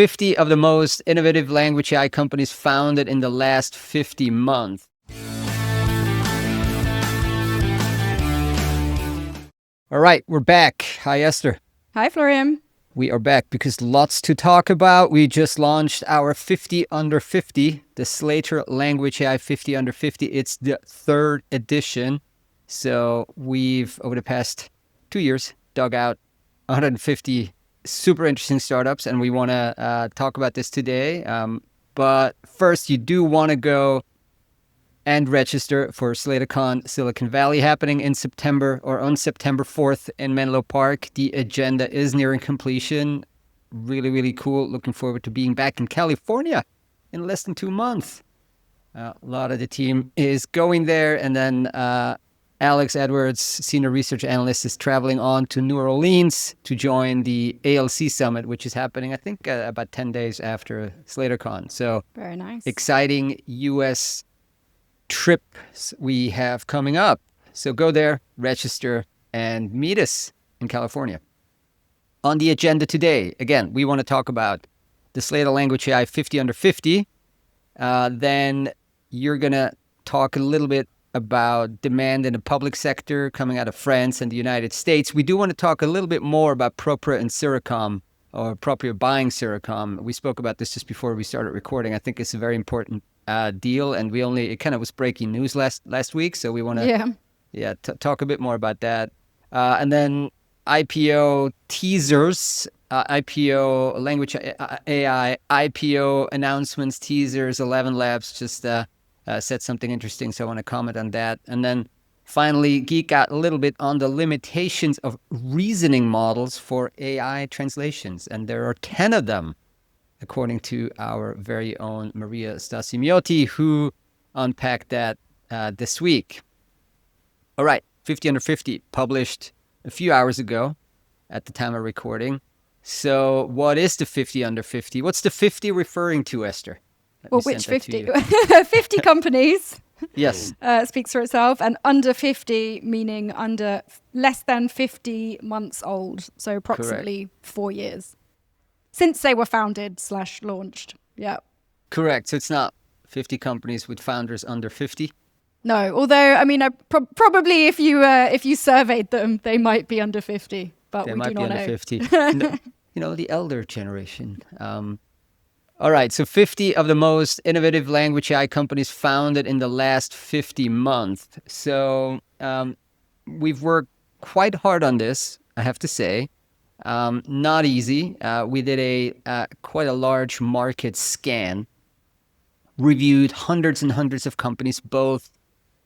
50 of the most innovative language AI companies founded in the last 50 months. All right, we're back. Hi, Esther. Hi, Florian. We are back because lots to talk about. We just launched our 50 under 50, the Slator Language AI 50 under 50. It's the third edition. So we've, over the past 2 years, dug out 150 super interesting startups, and we want to talk about this today. But first, you do want to go and register for SlatorCon Silicon Valley happening in September or on September 4th in Menlo Park. The agenda is nearing completion. Really, really cool. Looking forward to being back in California in less than 2 months. A lot of the team is going there, and then Alex Edwards, Senior Research Analyst, is traveling on to New Orleans to join the ALC Summit, which is happening, I think, about 10 days after SlatorCon. So very nice. Exciting U.S. trips we have coming up. So go there, register, and meet us in California. On the agenda today, again, we want to talk about the Slator Language AI 50 under 50. Then you're going to talk a little bit about demand in the public sector coming out of France and the United States. We do want to talk a little bit more about Propio and CyraCom, or Propio buying CyraCom. We spoke about this just before we started recording. I think it's a very important deal, and it kind of was breaking news last week, so we want to talk a bit more about that. And then IPO teasers, IPO language AI, IPO announcements, teasers. ElevenLabs just said something interesting, so I want to comment on that. And then finally, geek out a little bit on the limitations of reasoning models for AI translations. And there are 10 of them, according to our very own Maria Stasimiotti, who unpacked that this week. All right, 50 under 50, published a few hours ago at the time of recording. So what is the 50 under 50? What's the 50 referring to, Esther? Well, which 50? 50 companies. Yes. Speaks for itself. And under 50, meaning under less than 50 months old. So approximately 4 years. Since they were founded/launched. Yeah. Correct. So it's not 50 companies with founders under 50? No, although, I mean, probably if you surveyed them, they might be under 50. But they we might do be not under know. 50. The elder generation. All right, so 50 of the most innovative language AI companies founded in the last 50 months. So we've worked quite hard on this, I have to say. Not easy. We did quite a large market scan, reviewed hundreds and hundreds of companies, both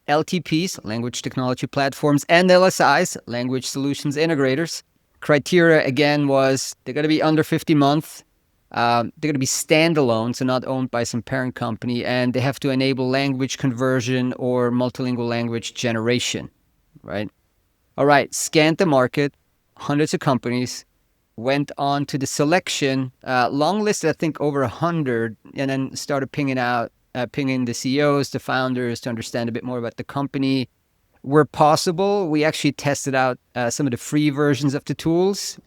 LTPs, language technology platforms, and LSIs, language solutions integrators. Criteria, again, was they're going to be under 50 months. They're going to be standalone, so not owned by some parent company, and they have to enable language conversion or multilingual language generation, right? All right, scanned the market, hundreds of companies, went on to the selection, long list, I think over 100, and then started pinging the CEOs, the founders, to understand a bit more about the company. Where possible, we actually tested out some of the free versions of the tools,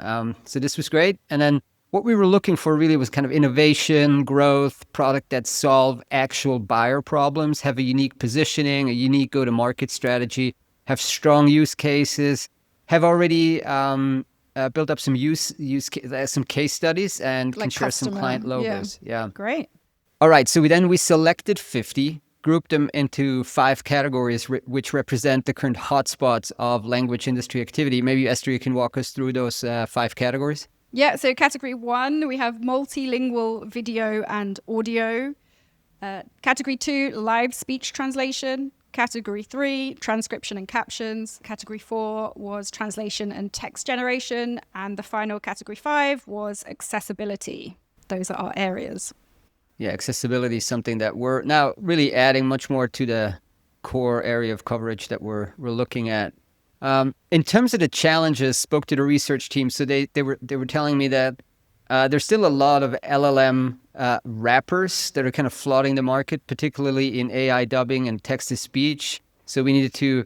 so this was great. And then what we were looking for really was kind of innovation, growth, product that solve actual buyer problems, have a unique positioning, a unique go-to-market strategy, have strong use cases, have already built up some some case studies, and like can share some client logos. Yeah. Great. All right, so we selected 50, grouped them into 5 categories, which represent the current hotspots of language industry activity. Maybe, Esther, you can walk us through those 5 categories. Yeah, so category 1, we have multilingual video and audio. Category 2, live speech translation. Category 3, transcription and captions. Category 4 was translation and text generation. And the final category 5 was accessibility. Those are our areas. Yeah, accessibility is something that we're now really adding much more to the core area of coverage that we're looking at. In terms of the challenges, spoke to the research team. So they were telling me that there's still a lot of LLM wrappers that are kind of flooding the market, particularly in AI dubbing and text-to-speech. So we needed to,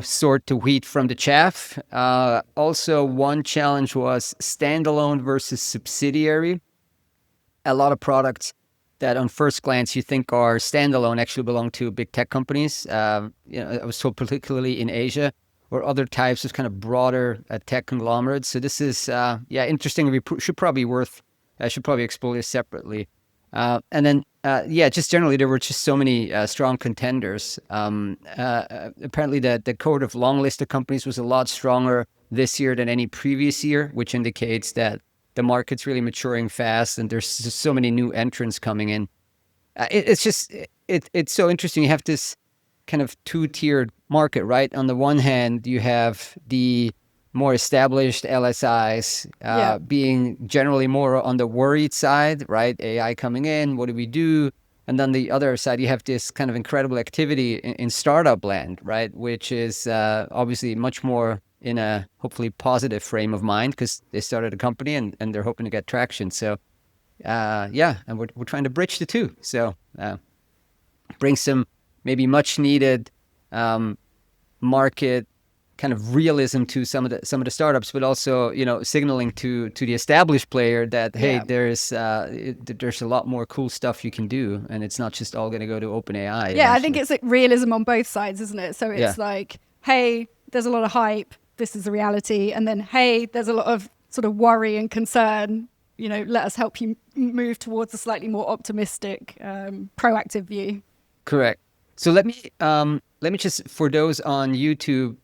sort the wheat from the chaff. Also, one challenge was standalone versus subsidiary. a lot of products that on first glance you think are standalone actually belong to big tech companies. I was told particularly in Asia or other types of kind of broader tech conglomerates. So this is, interesting. Should probably explore this separately. And then, just generally, there were just so many strong contenders. Apparently, the cohort of long list of companies was a lot stronger this year than any previous year, which indicates that the market's really maturing fast, and there's just so many new entrants coming in. It's so interesting. You have this kind of two-tiered market, right? On the one hand, you have the more established LSIs being generally more on the worried side, right? AI coming in, what do we do? And then the other side, you have this kind of incredible activity in startup land, right? Which is obviously much more in a hopefully positive frame of mind because they started a company and they're hoping to get traction. So, and we're trying to bridge the two. So bring some maybe much needed market kind of realism to some of the startups, but also signaling to the established player that hey, there's a lot more cool stuff you can do, and it's not just all going to go to OpenAI. Yeah, eventually. I think it's like realism on both sides, isn't it? So it's like, hey, there's a lot of hype. This is the reality, and then hey, there's a lot of sort of worry and concern. Let us help you move towards a slightly more optimistic, proactive view. Correct. So let me just, for those on YouTube,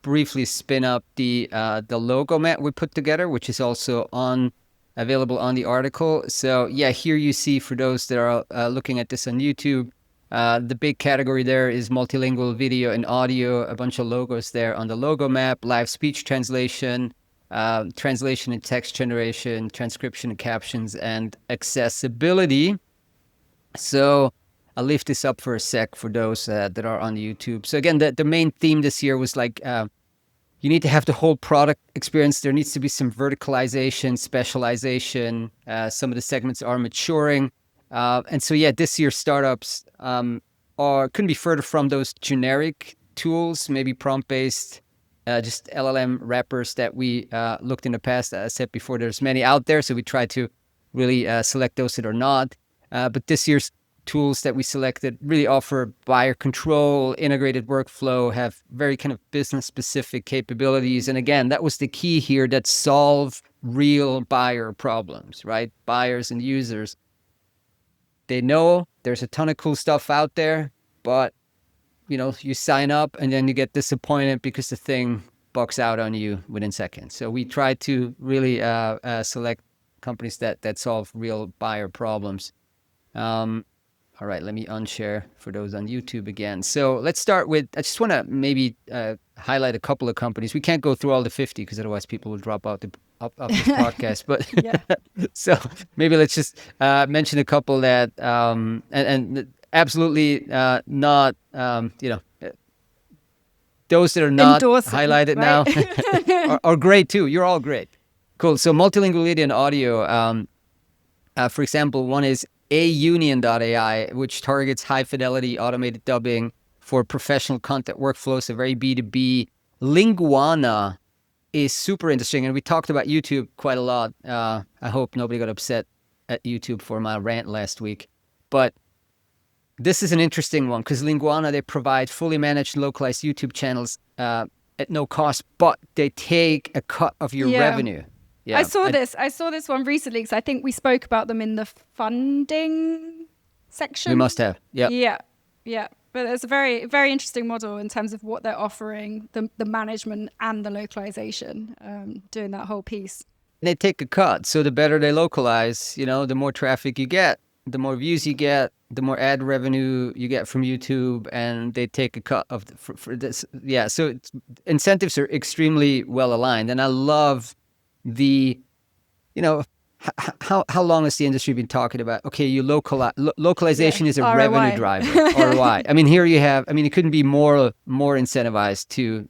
briefly spin up the logo map we put together, which is also available on the article. So here you see, for those that are looking at this on YouTube, the big category there is multilingual video and audio, a bunch of logos there on the logo map, live speech translation, translation and text generation, transcription and captions, and accessibility. So I'll lift this up for a sec for those that are on YouTube. So again, the main theme this year was like, you need to have the whole product experience. There needs to be some verticalization, specialization. Some of the segments are maturing. And so, this year startups couldn't be further from those generic tools, maybe prompt-based, just LLM wrappers that we looked in the past. As I said before, there's many out there, so we try to really select those that are not. But this year's tools that we selected really offer buyer control, integrated workflow, have very kind of business-specific capabilities. And again, that was the key here, that solve real buyer problems, right? Buyers and users. They know there's a ton of cool stuff out there, but you sign up and then you get disappointed because the thing bucks out on you within seconds. So we try to really select companies that solve real buyer problems. All right, let me unshare for those on YouTube again. So let's start with, I just want to maybe highlight a couple of companies. We can't go through all the 50 because otherwise people will drop out of this podcast. But so maybe let's just mention a couple that, and absolutely not, those that are not highlighted now are great too. You're all great. Cool. So multilingual video and audio, for example, one is aunion.ai, which targets high fidelity automated dubbing for professional content workflows, so very B2B. Linguana is super interesting, and we talked about YouTube quite a lot. I hope nobody got upset at YouTube for my rant last week, but this is an interesting one because Linguana, they provide fully managed localized YouTube channels at no cost, but they take a cut of your revenue. Yeah, I saw this one recently because I think we spoke about them in the funding section. We must have. Yeah. But it's a very, very interesting model in terms of what they're offering, the management and the localization, doing that whole piece. They take a cut. So the better they localize, the more traffic you get, the more views you get, the more ad revenue you get from YouTube, and they take a cut of for this. Yeah, so incentives are extremely well aligned, and I love the, how long has the industry been talking about, okay, you localization is a ROI. revenue driver, ROI. I mean, here you have, it couldn't be more incentivized to,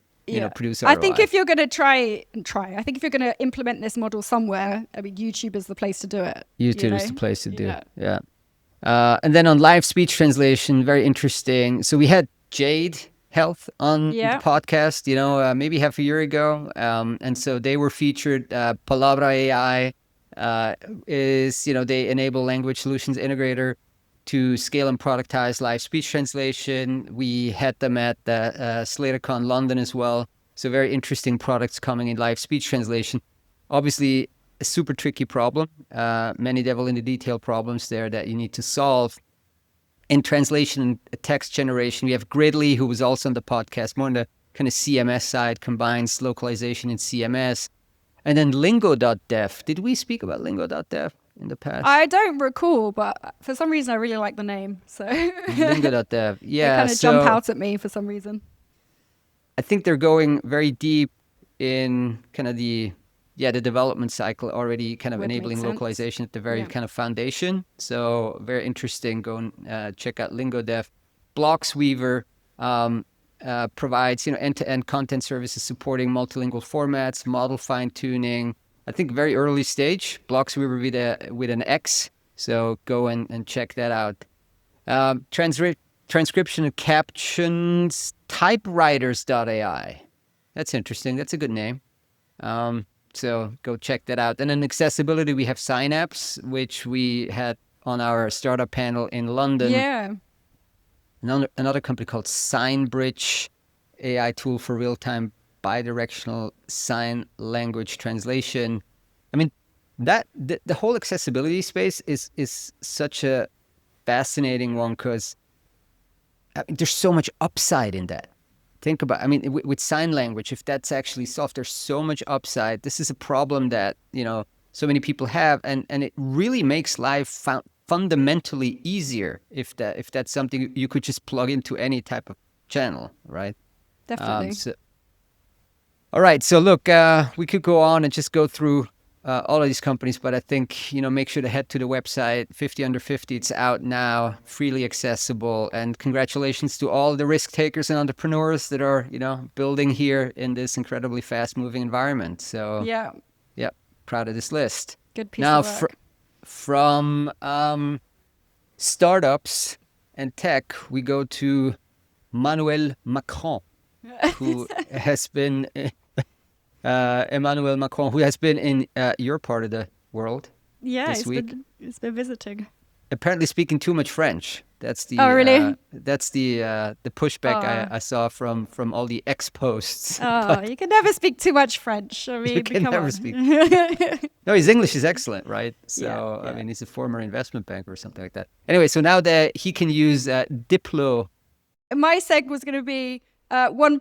produce ROI. I think if you're going to try, I think if you're going to implement this model somewhere, YouTube is the place to do it. YouTube is the place to do it. Yeah. And then on live speech translation, very interesting. So we had Jade Health on the podcast, maybe half a year ago. And so they were featured, Palabra AI, is, they enable language solutions integrator to scale and productize live speech translation. We had them at the SlatorCon London as well. So very interesting products coming in live speech translation. Obviously, a super tricky problem. Many devil in the detail problems there that you need to solve. In translation and text generation, we have Gridley, who was also on the podcast, more on the kind of CMS side, combines localization and CMS. And then Lingo.dev. Did we speak about Lingo.dev in the past? I don't recall, but for some reason I really like the name. So Lingo.dev. Yeah. They kind of jump out at me for some reason. I think they're going very deep in kind of the development cycle, already kind of enabling localization at the very kind of foundation. So very interesting. Go and check out Lingo.dev. Blocksweaver provides end-to-end content services supporting multilingual formats, model fine-tuning. I think very early stage. Blocksweaver with an X. So go and check that out. Transcription and captions, typewriters.ai. That's interesting. That's a good name. So go check that out. And then accessibility, we have Synapse, which we had on our startup panel in London. Yeah. Another company called SignBridge, AI tool for real-time bidirectional sign language translation. I mean, that the whole accessibility space is such a fascinating one because there's so much upside in that. Think about, with sign language, if that's actually solved, there's so much upside. This is a problem that, so many people have, and it really makes life fundamentally easier if that's something you could just plug into any type of channel, right? Definitely. All right. So look, we could go on and just go through all of these companies, but I think, make sure to head to the website, 50 Under 50. It's out now, freely accessible. And congratulations to all the risk takers and entrepreneurs that are, building here in this incredibly fast moving environment. So yeah, proud of this list. Good piece of work. From startups and tech, we go to Emmanuel Macron, who has been in your part of the world. Yeah, this week. He's been visiting. Apparently speaking too much French. That's the really? That's the pushback I saw from all the ex posts. Oh, you can never speak too much French. You can never speak. No, his English is excellent, right? So yeah. He's a former investment banker or something like that. Anyway, so now that he can use Diplo. My seg was going to be one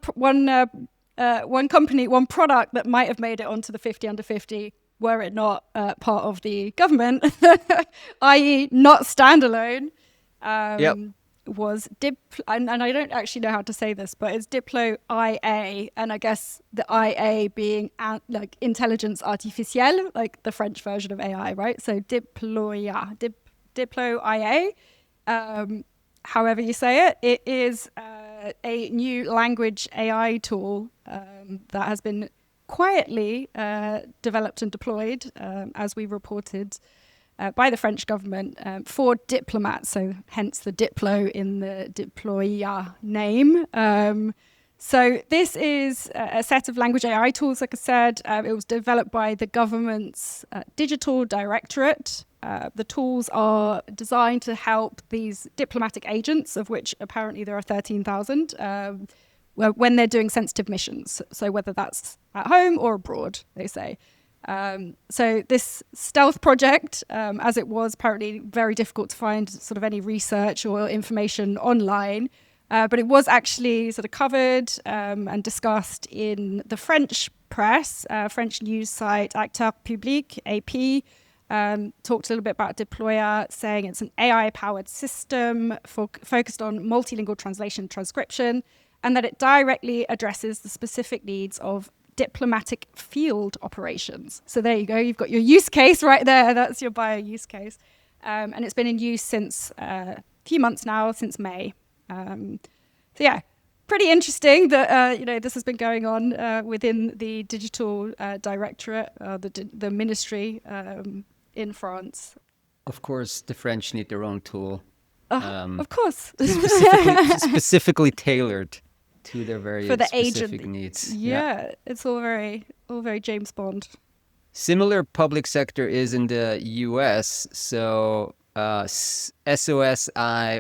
company, one product that might have made it onto the 50 Under 50 were it not part of the government, i.e. not standalone, was and I don't actually know how to say this, but it's DiploIA, and I guess the IA being like intelligence artificielle, like the French version of AI, right? So DiploIA, DiploIA, however you say it. It is a new language AI tool that has been quietly developed and deployed, as we reported, by the French government for diplomats, so hence the Diplo in the DiploIA name. So this is a set of language AI tools, like I said. It was developed by the government's digital directorate. The tools are designed to help these diplomatic agents, of which apparently there are 13,000, when they're doing sensitive missions. So whether that's at home or abroad, they say. So this stealth project, as it was apparently very difficult to find sort of any research or information online, but it was actually sort of covered and discussed in the French press, French news site Acteur Public, AP, talked a little bit about DiploIA, saying it's an AI-powered system focused on multilingual translation and transcription, and that it directly addresses the specific needs of diplomatic field operations. So there you go. You've got your use case right there. That's your bio use case. And it's been in use since a few months now, since May. So yeah, pretty interesting that this has been going on within the digital directorate, the ministry in France. Of course, the French need their own tool. Of course. specifically tailored to their very for the specific agent needs. Yeah, it's all very James Bond. Similar public sector is in the US. So SOSi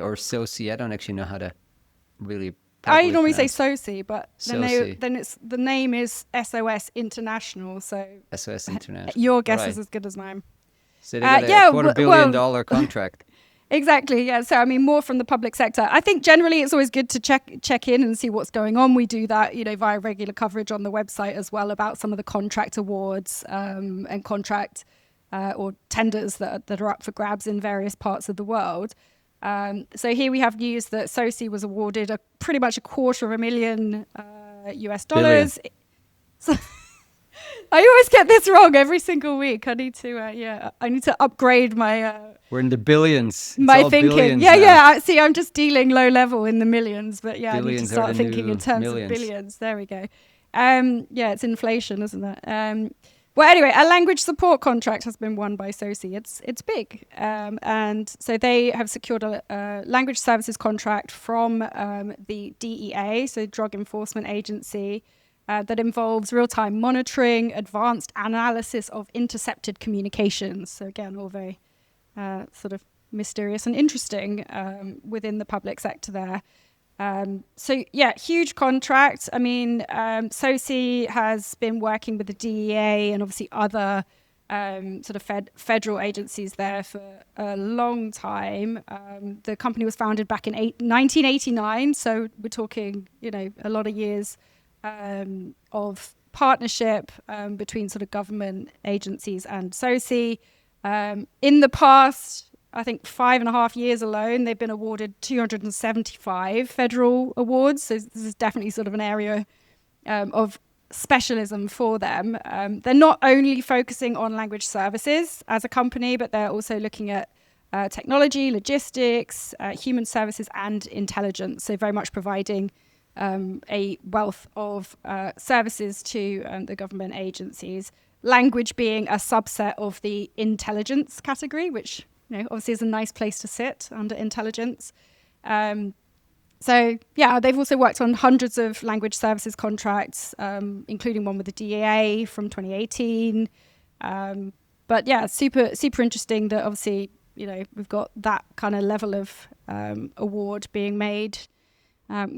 or SOSi, I don't actually know how to really I properly normally say pronounce SOSi, but SOSi. then it's the name is SOS International. So SOS International. your guess is Right. as good as mine. So they got a Yeah, quarter billion well, dollar contract. exactly. Yeah. So I mean, more from the public sector. I think generally it's always good to check in and see what's going on. We do that, via regular coverage on the website as well about some of the contract awards and contract or tenders that are up for grabs in various parts of the world. So here we have news that SOSi was awarded pretty much $250,000 US dollars. So I always get this wrong every single week. I need to, I need to upgrade my We're in the billions. It's my all thinking. billions Yeah, now. yeah. See, I'm just dealing low level in the millions, but yeah, Billions I need to are start the thinking new in terms millions. of billions. There we go. Yeah, it's inflation, isn't it? Well, anyway, a language support contract has been won by SOSi. It's big, and so they have secured a language services contract from the DEA, so Drug Enforcement Agency, that involves real-time monitoring, advanced analysis of intercepted communications. So again, all very sort of mysterious and interesting within the public sector there. So yeah, huge contract. I mean, SOSi has been working with the DEA and obviously other sort of federal agencies there for a long time. The company was founded back in 1989, so we're talking, a lot of years of partnership between sort of government agencies and SOSi. In the past, I think 5.5 years alone, they've been awarded 275 federal awards. So this is definitely sort of an area of specialism for them. They're not only focusing on language services as a company, but they're also looking at technology, logistics, human services, and intelligence. So very much providing a wealth of services to the government agencies. Language being a subset of the intelligence category, which obviously is a nice place to sit under intelligence. So yeah, they've also worked on hundreds of language services contracts, including one with the DEA from 2018. But yeah, super interesting that obviously we've got that kind of level of award being made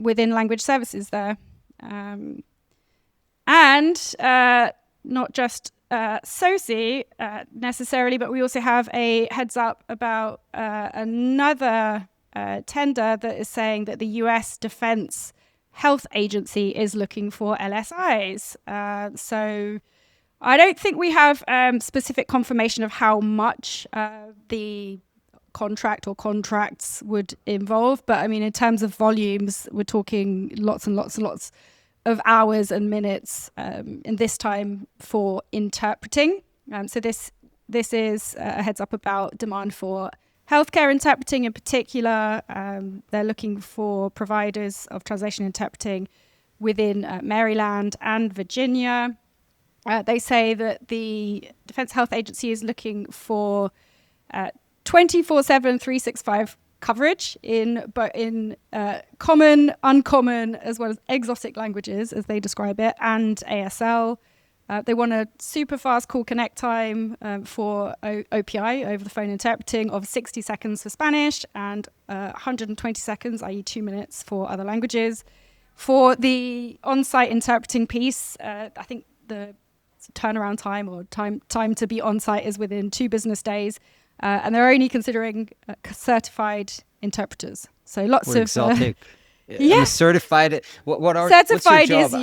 within language services there, and not just SOSi necessarily, but we also have a heads up about another tender that is saying that the US Defense Health Agency is looking for LSIs. So I don't think we have specific confirmation of how much the contract or contracts would involve, but I mean, in terms of volumes, we're talking lots and lots and lots of hours and minutes, and this time for interpreting. So this is a heads up about demand for healthcare interpreting in particular. They're looking for providers of translation interpreting within Maryland and Virginia. They say that the Defense Health Agency is looking for 24/7, 365 coverage in common, uncommon, as well as exotic languages, as they describe it, and ASL. They want a super fast call connect time for OPI, over the phone interpreting, of 60 seconds for Spanish and 120 seconds, i.e. 2 minutes, for other languages. For the on-site interpreting piece, I think the turnaround time or time to be on-site is within 2 business days. And they're only considering certified interpreters. So lots of exotic. Yeah. I'm a certified. Certified certified what's your job?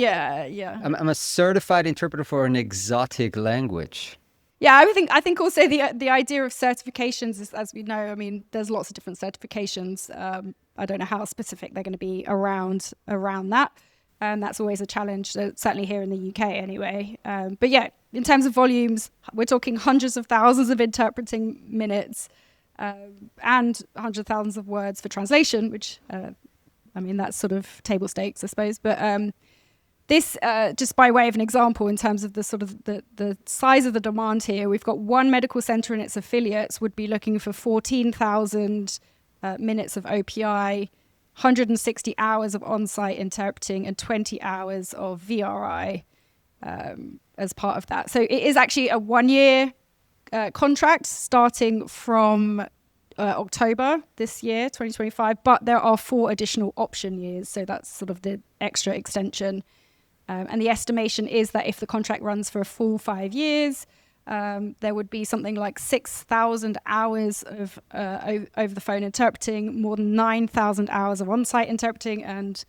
yeah. I'm a certified interpreter for an exotic language. Yeah, I think also the idea of certifications is, as we know, I mean, there's lots of different certifications. I don't know how specific they're going to be around that. And that's always a challenge, certainly here in the UK anyway. But yeah, in terms of volumes, we're talking hundreds of thousands of interpreting minutes and hundreds of thousands of words for translation, which, I mean, that's sort of table stakes, I suppose. But this, just by way of an example, in terms of the sort of the size of the demand here, we've got one medical center and its affiliates would be looking for 14,000 minutes of OPI, 160 hours of on-site interpreting, and 20 hours of VRI. as part of that. So it is actually a 1-year contract starting from October this year, 2025, but there are 4 additional option years. So that's sort of the extra extension. And the estimation is that if the contract runs for a full 5 years, there would be something like 6,000 hours of over the phone interpreting, more than 9,000 hours of on-site interpreting, and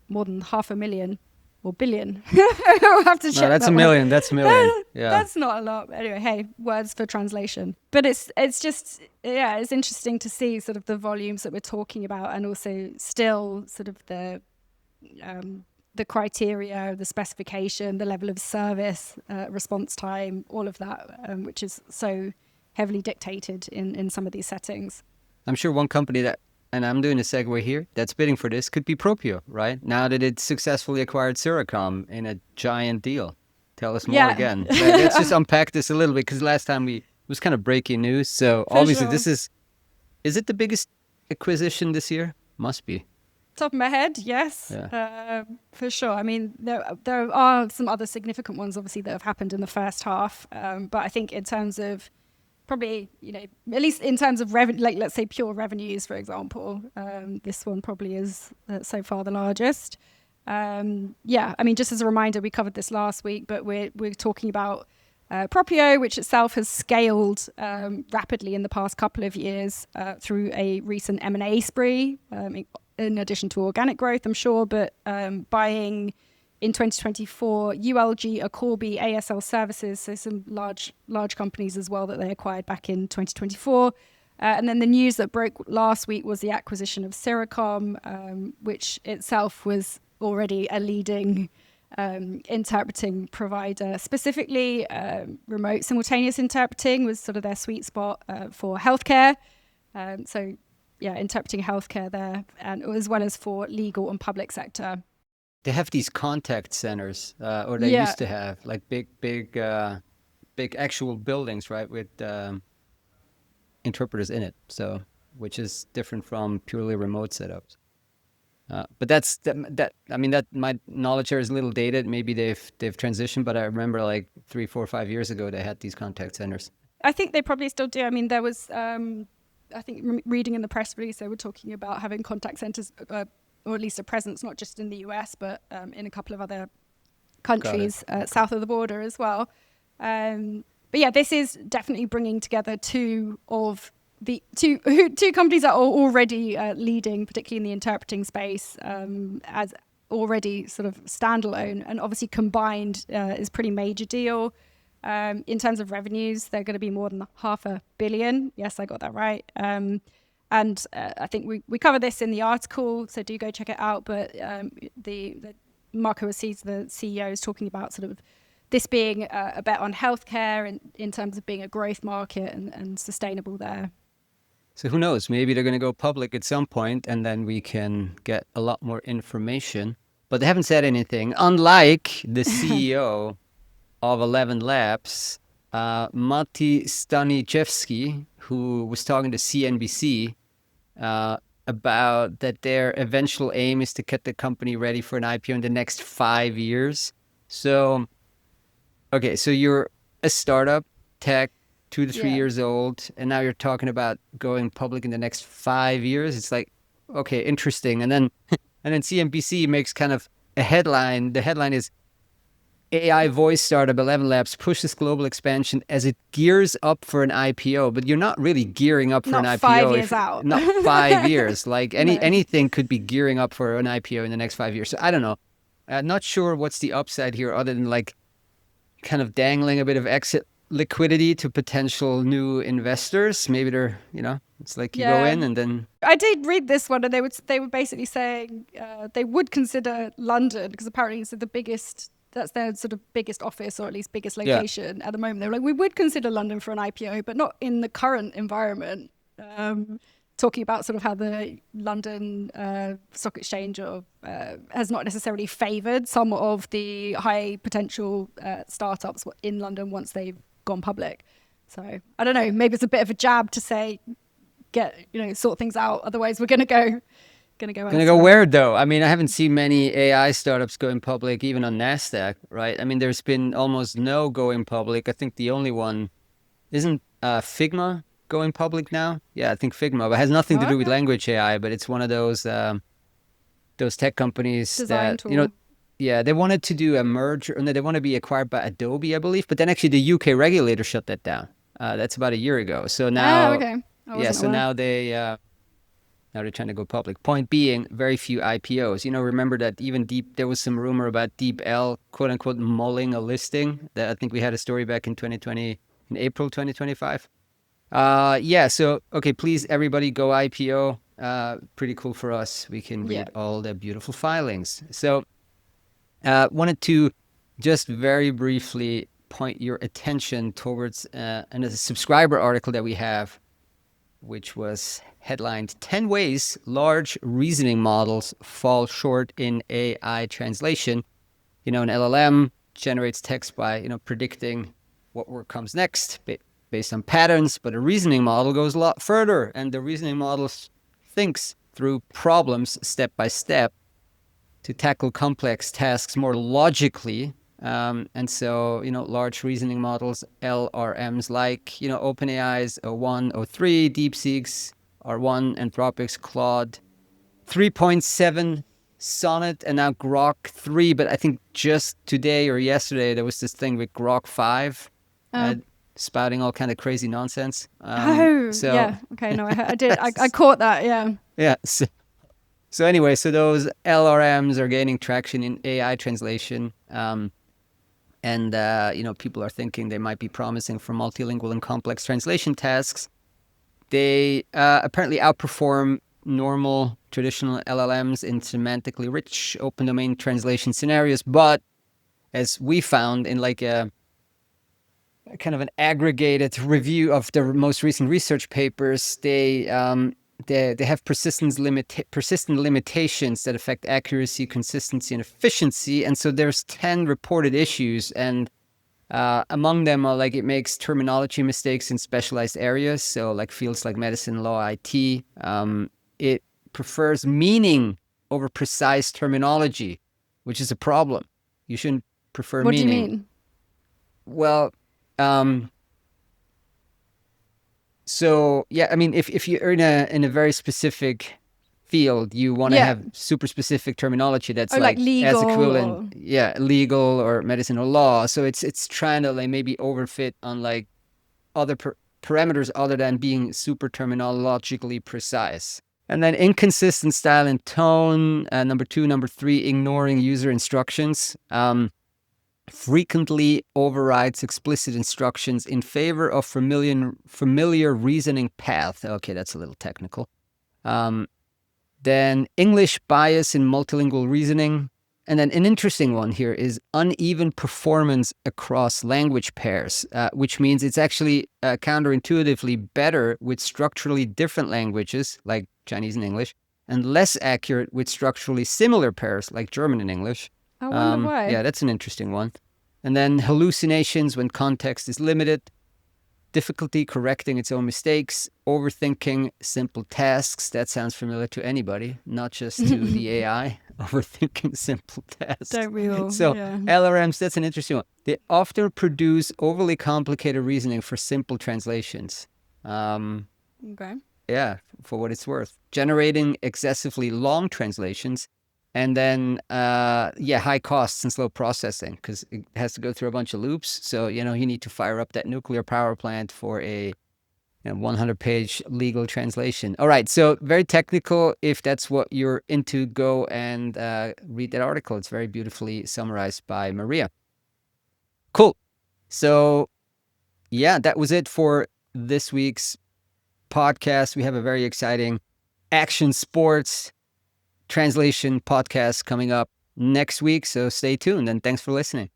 more than 500,000 or billion. We'll have to check. No, that's a million. That's a million. Yeah, that's not a lot. Anyway, hey, words for translation. But it's just, yeah, it's interesting to see sort of the volumes that we're talking about, and also still sort of the criteria, the specification, the level of service, response time, all of that, which is so heavily dictated in some of these settings. I'm sure one company that, and I'm doing a segue here, that's bidding for this could be Propio, right? Now that it successfully acquired CyraCom in a giant deal. Tell us more again. Let's just unpack this a little bit, because last time it was kind of breaking news. So obviously this is it the biggest acquisition this year? Must be. Top of my head, yes, for sure. I mean, there are some other significant ones, obviously, that have happened in the first half. But I think in terms of probably, at least in terms of revenue, like let's say pure revenues, for example, this one probably is so far the largest. I mean, just as a reminder, we covered this last week, but we're talking about Propio, which itself has scaled rapidly in the past couple of years through a recent M&A spree, in addition to organic growth, I'm sure, but buying in 2024 ULG, Acorbi, ASL Services, so some large companies as well that they acquired back in 2024. And then the news that broke last week was the acquisition of CyraCom, which itself was already a leading interpreting provider. Specifically, remote simultaneous interpreting was sort of their sweet spot for healthcare. Interpreting healthcare there, and as well as for legal and public sector. They have these contact centers, or they used to have, like big actual buildings, right, with interpreters in it. So, which is different from purely remote setups. But that. I mean, that my knowledge here is a little dated. Maybe they've transitioned, but I remember like 3, 4, 5 years ago they had these contact centers. I think they probably still do. I mean, there was. I think reading in the press release, they were talking about having contact centers, or at least a presence, not just in the US, but in a couple of other countries south of the border as well. But yeah, this is definitely bringing together two companies that are already leading, particularly in the interpreting space, as already sort of standalone, and obviously combined is a pretty major deal. In terms of revenues, they're going to be more than 500 million. Yes, I got that right. And I think we covered this in the article, so do go check it out. But the Marco Assis, the CEO, is talking about sort of this being a bet on healthcare and in terms of being a growth market and sustainable there. So who knows? Maybe they're going to go public at some point, and then we can get a lot more information. But they haven't said anything. Unlike the CEO of ElevenLabs, Mati Staniszewski, who was talking to CNBC about that their eventual aim is to get the company ready for an IPO in the next 5 years. So, okay, so you're a startup, tech, 2 to 3 years old, and now you're talking about going public in the next 5 years. It's like, okay, interesting. And then CNBC makes kind of a headline. The headline is, AI voice startup ElevenLabs pushes global expansion as it gears up for an IPO. But you're not really gearing up for an IPO. 5 years out. Not 5 years. Like anything could be gearing up for an IPO in the next 5 years. So I don't know. Not sure what's the upside here, other than like kind of dangling a bit of exit liquidity to potential new investors. Maybe they're, it's like you go in and then. I did read this one, and they were basically saying they would consider London, because apparently it's the biggest. That's their sort of biggest office, or at least biggest location at the moment. They were like, we would consider London for an IPO, but not in the current environment. Talking about sort of how the London Stock Exchange has not necessarily favoured some of the high potential startups in London once they've gone public. So I don't know, maybe it's a bit of a jab to say, sort things out. Otherwise we're going to go Gonna go Gonna go where though? I mean, I haven't seen many AI startups going public, even on NASDAQ, right? I mean, there's been almost no going public. I think the only one isn't Figma going public now. Yeah, I think Figma, but it has nothing to do with Okay. language AI. But it's one of those tech companies Design that, you know, tool. yeah, they wanted to do a merger, and they want to be acquired by Adobe, I believe. But then actually the UK regulator shut that down. That's about a year ago. So Oh, now, okay. I yeah, wasn't so aware. now now they're trying to go public. Point being, very few IPOs. You know, remember that even there was some rumor about DeepL, quote unquote, mulling a listing. That I think we had a story back in 2020, in April 2025. Yeah, so, okay, please, everybody go IPO. Pretty cool for us. We can Yeah. read all the beautiful filings. So, wanted to just very briefly point your attention towards a subscriber article that we have, which was headlined 10 Ways Large Reasoning Models Fall Short in AI Translation. You know, an LLM generates text by, you know, predicting what word comes next based on patterns, but a reasoning model goes a lot further, and the reasoning model thinks through problems step by step to tackle complex tasks more logically. And so, you know, large reasoning models, LRMs, like, you know, OpenAI's O1, O3, DeepSeek's R1, Anthropic's Claude 3.7, Sonnet, and now Grok 3. But I think just today or yesterday, there was this thing with Grok 5 Oh. spouting all kind of crazy nonsense. Oh, So, yeah. Okay. No, I did. I caught that. Yeah. yeah. So anyway, so those LRMs are gaining traction in AI translation. And, you know, people are thinking they might be promising for multilingual and complex translation tasks. They apparently outperform normal traditional LLMs in semantically rich open domain translation scenarios. But as we found in like a kind of an aggregated review of the most recent research papers, they have persistent limitations that affect accuracy, consistency, and efficiency. And so there's 10 reported issues, and among them are like it makes terminology mistakes in specialized areas, so like fields like medicine, law, IT. It prefers meaning over precise terminology, which is a problem. You shouldn't prefer What do you meaning. mean? Well, so yeah, I mean, if you're in a very specific field, you want to Yeah. have super specific terminology that's Oh, like like as legal equivalent, or yeah, legal or medicine or law. So it's trying to like maybe overfit on like other parameters other than being super terminologically precise. And then inconsistent style and tone. Number two, number three, ignoring user instructions. Frequently overrides explicit instructions in favor of familiar reasoning path. Okay, that's a little technical. Then English bias in multilingual reasoning. And then an interesting one here is uneven performance across language pairs, which means it's actually counterintuitively better with structurally different languages, like Chinese and English, and less accurate with structurally similar pairs, like German and English. I wonder why. Yeah, that's an interesting one. And then hallucinations when context is limited, difficulty correcting its own mistakes, overthinking simple tasks. That sounds familiar to anybody, not just to the AI. Overthinking simple tasks. Don't we all? So Yeah. LRMs, that's an interesting one. They often produce overly complicated reasoning for simple translations. Okay. Yeah, for what it's worth. Generating excessively long translations. And then, high costs and slow processing because it has to go through a bunch of loops. So, you know, you need to fire up that nuclear power plant for a 100-page legal translation. All right, so very technical. If that's what you're into, go and read that article. It's very beautifully summarized by Maria. Cool. So, yeah, that was it for this week's podcast. We have a very exciting action sports translation podcast coming up next week. So stay tuned and thanks for listening.